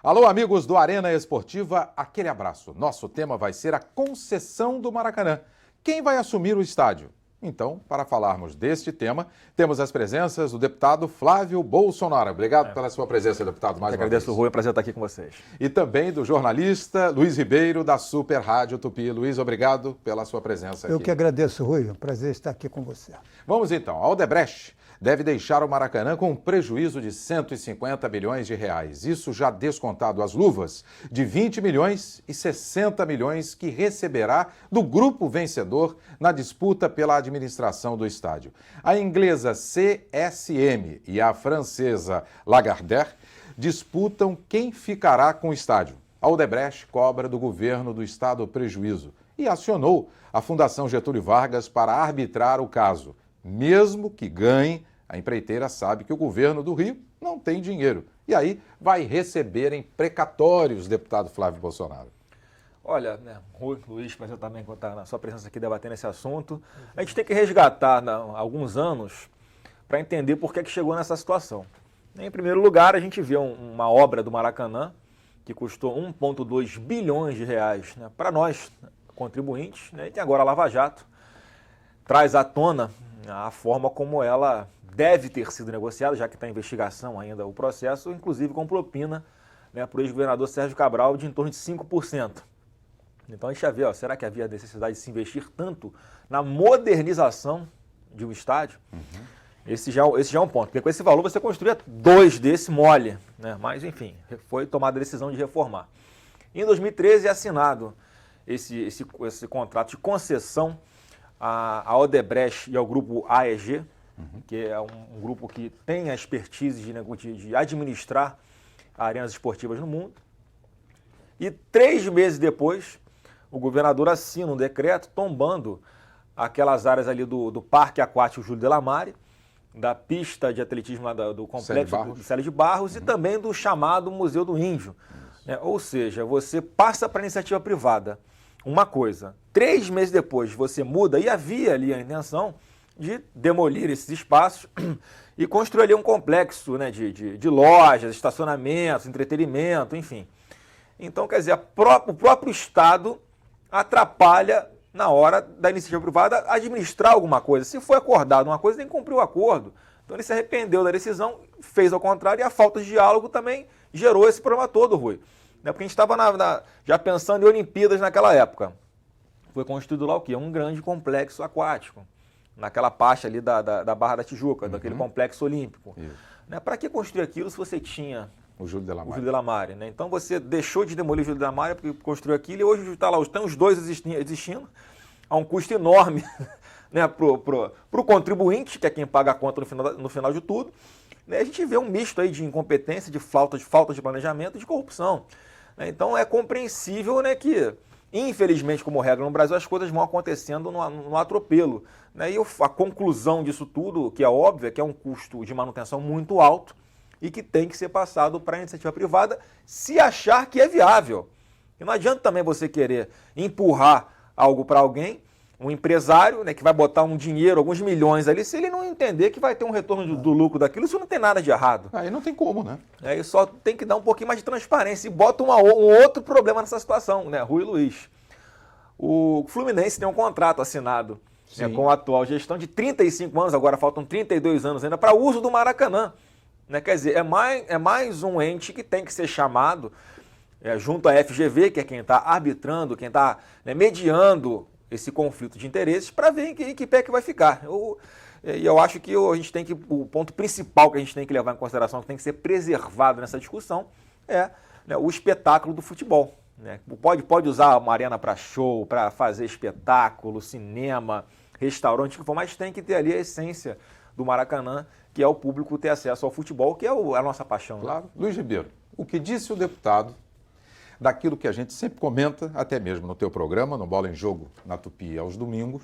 Alô, amigos do Arena Esportiva, aquele abraço. Nosso tema vai ser a concessão do Maracanã. Quem vai assumir o estádio? Então, para falarmos deste tema, temos as presenças do deputado Flávio Bolsonaro. Obrigado pela sua presença, deputado, mais uma vez. Agradeço, Rui, é um prazer estar aqui com vocês. E também do jornalista Luiz Ribeiro, da Super Rádio Tupi. Luiz, obrigado pela sua presença aqui. Eu que agradeço, Rui, é um prazer estar aqui com você. Vamos então, a Odebrecht deve deixar o Maracanã com um prejuízo de 150 bilhões de reais. Isso já descontado as luvas de 20 milhões e 60 milhões que receberá do grupo vencedor na disputa pela administração do estádio. A inglesa CSM e a francesa Lagardère disputam quem ficará com o estádio. A Odebrecht cobra do governo do estado o prejuízo e acionou a Fundação Getúlio Vargas para arbitrar o caso. Mesmo que ganhe, a empreiteira sabe que o governo do Rio não tem dinheiro. E aí vai receber em precatórios, deputado Flávio Bolsonaro. Olha, Rui, Luiz, prazer também contar na sua presença aqui debatendo esse assunto. A gente tem que resgatar alguns anos para entender por que chegou nessa situação. Em primeiro lugar, a gente vê uma obra do Maracanã que custou 1,2 bilhões de reais, né, para nós, contribuintes, né, e tem agora a Lava Jato traz à tona a forma como ela deve ter sido negociada, já que está em investigação ainda o processo, inclusive com propina, né, para o ex-governador Sérgio Cabral de em torno de 5%. Então a gente já vê, será que havia necessidade de se investir tanto na modernização de um estádio? Esse já é um ponto, porque com esse valor você construía 2 desse mole, né? Mas enfim, foi tomada a decisão de reformar. Em 2013 é assinado esse contrato de concessão à Odebrecht e ao grupo AEG, que é um grupo que tem a expertise de administrar arenas esportivas no mundo. E 3 meses depois, o governador assina um decreto tombando aquelas áreas ali do Parque Aquático Júlio Delamare, da pista de atletismo lá do complexo do Célio de Barros e também do chamado Museu do Índio. Ou seja, você passa para a iniciativa privada uma coisa, 3 meses depois você muda, e havia ali a intenção de demolir esses espaços e construir ali um complexo, né, de lojas, estacionamentos, entretenimento, enfim. Então, quer dizer, o próprio Estado atrapalha, na hora da iniciativa privada, administrar alguma coisa. Se foi acordado uma coisa, tem que cumprir o acordo. Então ele se arrependeu da decisão, fez ao contrário, e a falta de diálogo também gerou esse problema todo, Rui. Porque a gente estava já pensando em Olimpíadas naquela época. Foi construído lá o quê? Um grande complexo aquático, naquela parte ali da Barra da Tijuca, daquele complexo olímpico. Para que construir aquilo se você tinha o Júlio Delamare, né? Então você deixou de demolir o Júlio Delamare porque construiu aquilo e hoje está lá, estão os dois existindo a um custo enorme, né, para o contribuinte, que é quem paga a conta no final de tudo. Né? A gente vê um misto aí de incompetência, de falta de planejamento e de corrupção. Né? Então é compreensível, né, que, infelizmente, como regra no Brasil, as coisas vão acontecendo no atropelo. Né? E a conclusão disso tudo, que é óbvio, é que é um custo de manutenção muito alto e que tem que ser passado para a iniciativa privada se achar que é viável. E não adianta também você querer empurrar algo para alguém, um empresário, né, que vai botar um dinheiro, alguns milhões ali, se ele não entender que vai ter um retorno do lucro daquilo, isso não tem nada de errado. Aí não tem como, né? Aí só tem que dar um pouquinho mais de transparência e bota um outro problema nessa situação, né, Rui Luiz. O Fluminense tem um contrato assinado, né, com a atual gestão de 35 anos, agora faltam 32 anos ainda, para uso do Maracanã. Né? Quer dizer, é mais um ente que tem que ser chamado junto à FGV, que é quem está arbitrando, quem está, né, mediando esse conflito de interesses, para ver em que pé que vai ficar. Eu acho que o ponto principal que a gente tem que levar em consideração, que tem que ser preservado nessa discussão, é, né, o espetáculo do futebol. Né? Pode usar uma arena para show, para fazer espetáculo, cinema, restaurante, mas tem que ter ali a essência do Maracanã, que é o público ter acesso ao futebol, que é a nossa paixão. Claro. Né? Luiz Ribeiro, o que disse o deputado daquilo que a gente sempre comenta, até mesmo no teu programa, no Bola em Jogo, na Tupi, aos domingos,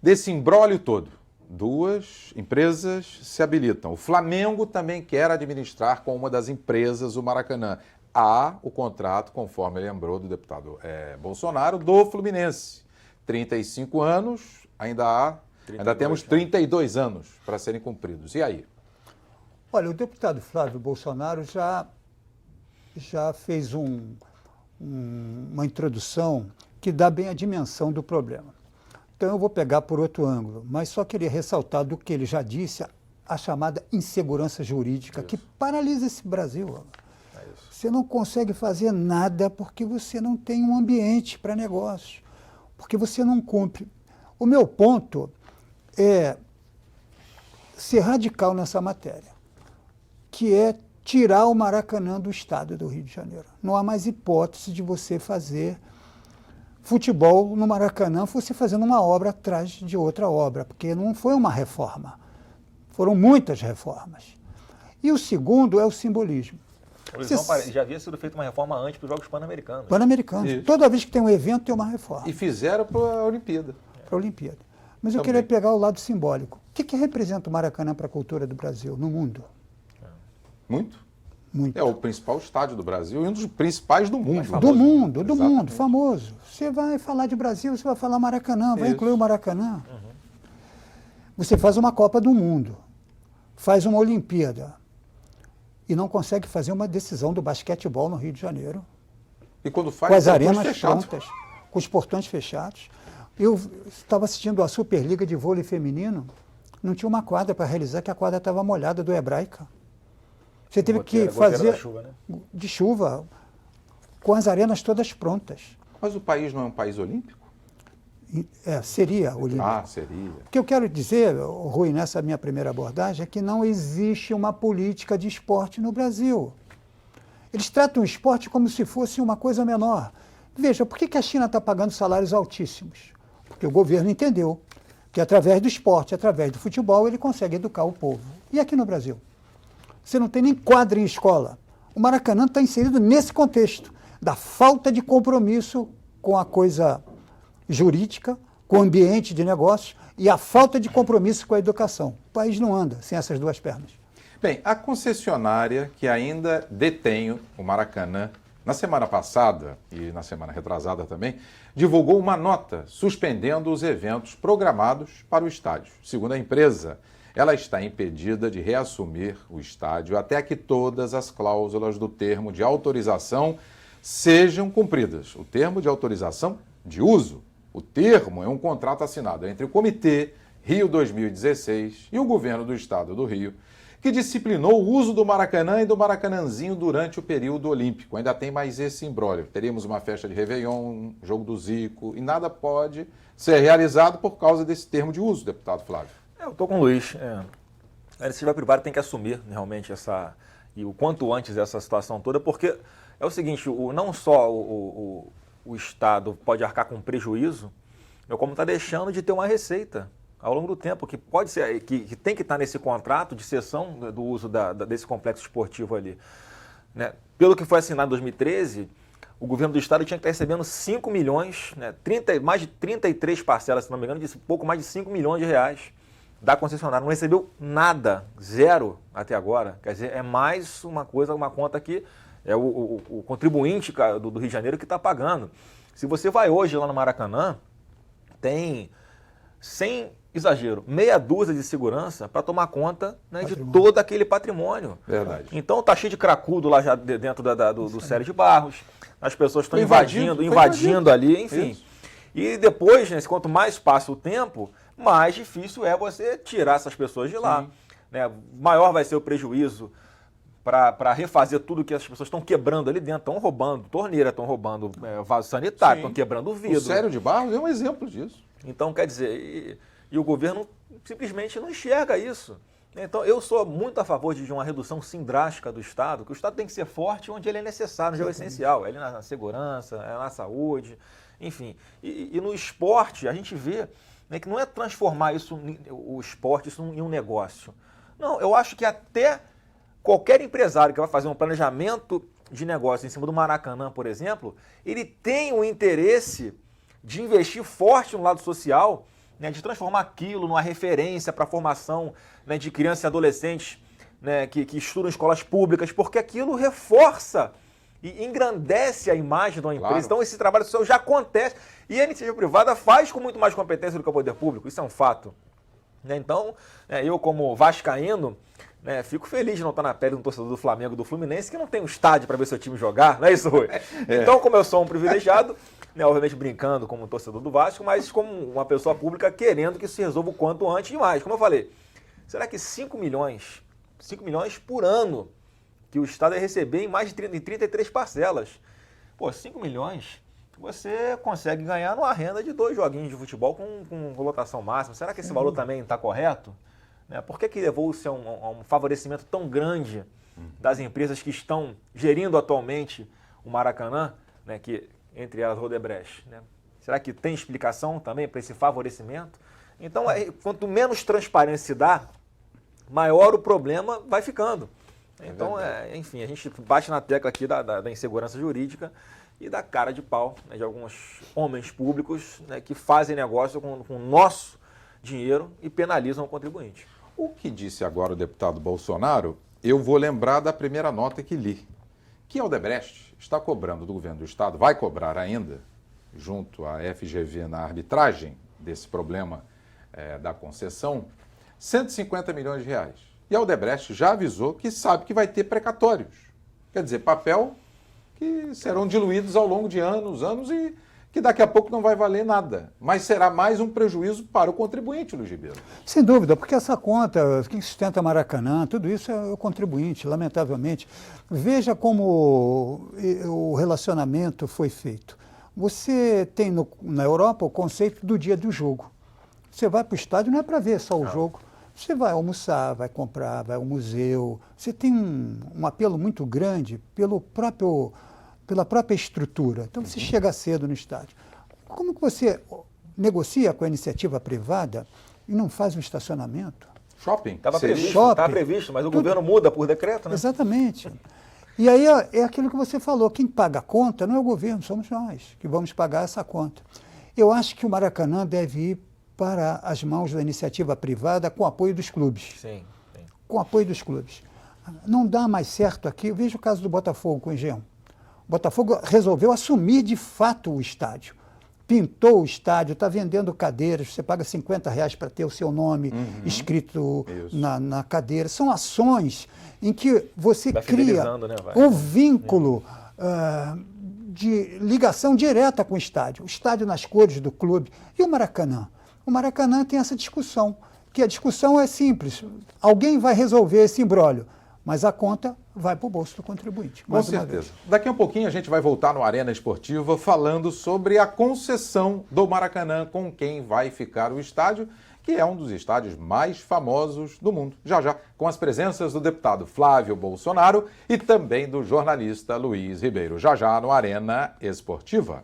desse imbróglio todo. 2 empresas se habilitam. O Flamengo também quer administrar com uma das empresas o Maracanã. Há o contrato, conforme lembrou do deputado Bolsonaro, do Fluminense. 35 anos, ainda temos 32 anos para serem cumpridos. E aí? Olha, o deputado Flávio Bolsonaro já já fez uma introdução que dá bem a dimensão do problema. Então eu vou pegar por outro ângulo, mas só queria ressaltar do que ele já disse, a chamada insegurança jurídica que paralisa esse Brasil. Você não consegue fazer nada porque você não tem um ambiente para negócio, porque você não cumpre. O meu ponto é ser radical nessa matéria, que é tirar o Maracanã do estado do Rio de Janeiro. Não há mais hipótese de você fazer futebol no Maracanã, você fazendo uma obra atrás de outra obra, porque não foi uma reforma. Foram muitas reformas. E o segundo é o simbolismo. Já havia sido feita uma reforma antes para os Jogos Pan-Americanos. Pan-Americanos. Toda vez que tem um evento, tem uma reforma. E fizeram para a Olimpíada. Para a Olimpíada. Mas eu queria pegar o lado simbólico. O que representa o Maracanã para a cultura do Brasil, no mundo? Muito. Muito. É o principal estádio do Brasil e um dos principais do mundo. Do mundo, famoso. Você vai falar de Brasil, você vai falar Maracanã, vai incluir o Maracanã. Você faz uma Copa do Mundo, faz uma Olimpíada e não consegue fazer uma decisão do basquetebol no Rio de Janeiro. E quando faz, com as arenas prontas, com os portões fechados. Eu estava assistindo a Superliga de vôlei feminino, não tinha uma quadra para realizar, que a quadra estava molhada do Hebraica. Você teve que fazer chuva, né? de chuva, com as arenas todas prontas. Mas o país não é um país olímpico? Seria olímpico. Ah, seria. O que eu quero dizer, Rui, nessa minha primeira abordagem, é que não existe uma política de esporte no Brasil. Eles tratam o esporte como se fosse uma coisa menor. Veja, por que a China está pagando salários altíssimos? Porque o governo entendeu que através do esporte, através do futebol, ele consegue educar o povo. E aqui no Brasil? Você não tem nem quadra em escola. O Maracanã está inserido nesse contexto da falta de compromisso com a coisa jurídica, com o ambiente de negócios e a falta de compromisso com a educação. O país não anda sem essas duas pernas. Bem, a concessionária que ainda detém o Maracanã, na semana passada e na semana retrasada também, divulgou uma nota suspendendo os eventos programados para o estádio. Segundo a empresa, ela está impedida de reassumir o estádio até que todas as cláusulas do termo de autorização sejam cumpridas. O termo de autorização de uso. O termo é um contrato assinado entre o Comitê Rio 2016 e o governo do estado do Rio, que disciplinou o uso do Maracanã e do Maracanãzinho durante o período olímpico. Ainda tem mais esse imbróglio. Teríamos uma festa de Réveillon, um jogo do Zico, e nada pode ser realizado por causa desse termo de uso, deputado Flávio. Eu estou com o Luiz. A iniciativa privada tem que assumir realmente e o quanto antes essa situação toda, porque é o seguinte, não só o Estado pode arcar com prejuízo, como está deixando de ter uma receita ao longo do tempo, que pode ser, que tem que estar nesse contrato de cessão do uso desse complexo esportivo ali. Né? Pelo que foi assinado em 2013, o governo do estado tinha que estar recebendo 5 milhões, né? Mais de 33 parcelas, se não me engano, de pouco mais de 5 milhões de reais da concessionária. Não recebeu nada, zero até agora. Quer dizer, é mais uma conta que é o contribuinte do Rio de Janeiro que está pagando. Se você vai hoje lá no Maracanã, tem, sem exagero, meia dúzia de segurança para tomar conta, né, de todo aquele patrimônio. Verdade. Então tá cheio de cracudo lá já dentro do Célio de Barros, as pessoas estão invadindo ali, enfim. Isso. E depois, né, quanto mais passa o tempo, mais difícil é você tirar essas pessoas de lá. Né? Maior vai ser o prejuízo para refazer tudo que as pessoas estão quebrando ali dentro. Estão roubando torneira, estão roubando vaso sanitário, estão quebrando vidro. O Célio de Barros é um exemplo disso. Então, quer dizer, e o governo simplesmente não enxerga isso. Então, eu sou muito a favor de uma redução, sim, drástica do Estado, que o Estado tem que ser forte onde ele é necessário, onde é essencial, ali na segurança, na saúde, enfim. E no esporte, a gente vê, né, que não é transformar o esporte em um negócio. Não, eu acho que até qualquer empresário que vai fazer um planejamento de negócio em cima do Maracanã, por exemplo, ele tem o interesse de investir forte no lado social, né, de transformar aquilo numa referência para a formação, né, de crianças e adolescentes, né, que estudam em escolas públicas, porque aquilo reforça e engrandece a imagem de uma empresa. Claro. Então esse trabalho social já acontece e a iniciativa privada faz com muito mais competência do que o poder público, isso é um fato. Né? Então, eu como vascaíno, né? Fico feliz de não estar na pele de um torcedor do Flamengo, do Fluminense, que não tem um estádio para ver seu time jogar, não é isso, Rui? Então, como eu sou um privilegiado, né, obviamente brincando como torcedor do Vasco, mas como uma pessoa pública querendo que isso se resolva o quanto antes e mais. Como eu falei, será que 5 milhões por ano que o Estado ia receber em mais de 33 parcelas? Pô, 5 milhões você consegue ganhar numa renda de 2 joguinhos de futebol com lotação máxima. Será que esse valor também está correto? Né? Por que levou-se a um favorecimento tão grande das empresas que estão gerindo atualmente o Maracanã, né, que, entre elas, Odebrecht, né? Será que tem explicação também para esse favorecimento? Então, quanto menos transparência se dá, maior o problema vai ficando. Então, enfim, a gente bate na tecla aqui da insegurança jurídica e da cara de pau, né, de alguns homens públicos, né, que fazem negócio com o nosso dinheiro e penalizam o contribuinte. O que disse agora o deputado Bolsonaro, eu vou lembrar da primeira nota que li, que a Odebrecht está cobrando do governo do Estado, vai cobrar ainda, junto à FGV na arbitragem desse problema da concessão, 150 milhões de reais. E a Odebrecht já avisou que sabe que vai ter precatórios. Quer dizer, papel que serão diluídos ao longo de anos e que daqui a pouco não vai valer nada. Mas será mais um prejuízo para o contribuinte, Luiz Ribeiro. Sem dúvida, porque essa conta, quem sustenta Maracanã, tudo isso é o contribuinte, lamentavelmente. Veja como o relacionamento foi feito. Você tem na Europa o conceito do dia do jogo. Você vai para o estádio não é para ver só o jogo. Você vai almoçar, vai comprar, vai ao museu. Você tem um apelo muito grande pela própria estrutura. Então você chega cedo no estádio. Como que você negocia com a iniciativa privada e não faz um estacionamento? Shopping. Estava previsto, mas o governo muda por decreto, né? Exatamente. E aí é aquilo que você falou, quem paga a conta não é o governo, somos nós que vamos pagar essa conta. Eu acho que o Maracanã deve ir para as mãos da iniciativa privada com o apoio dos clubes. Sim. Com o apoio dos clubes. Não dá mais certo aqui, veja o caso do Botafogo com o Engenhão. O Botafogo resolveu assumir de fato o estádio. Pintou o estádio, está vendendo cadeiras, você paga R$50 para ter o seu nome escrito na cadeira. São ações em que você cria um vínculo de ligação direta com o estádio nas cores do clube. E o Maracanã? O Maracanã tem essa discussão, que a discussão é simples. Alguém vai resolver esse imbróglio, mas a conta vai para o bolso do contribuinte. Com certeza. Daqui a pouquinho a gente vai voltar no Arena Esportiva falando sobre a concessão do Maracanã, com quem vai ficar o estádio, que é um dos estádios mais famosos do mundo. Já, com as presenças do deputado Flávio Bolsonaro e também do jornalista Luiz Ribeiro. Já no Arena Esportiva.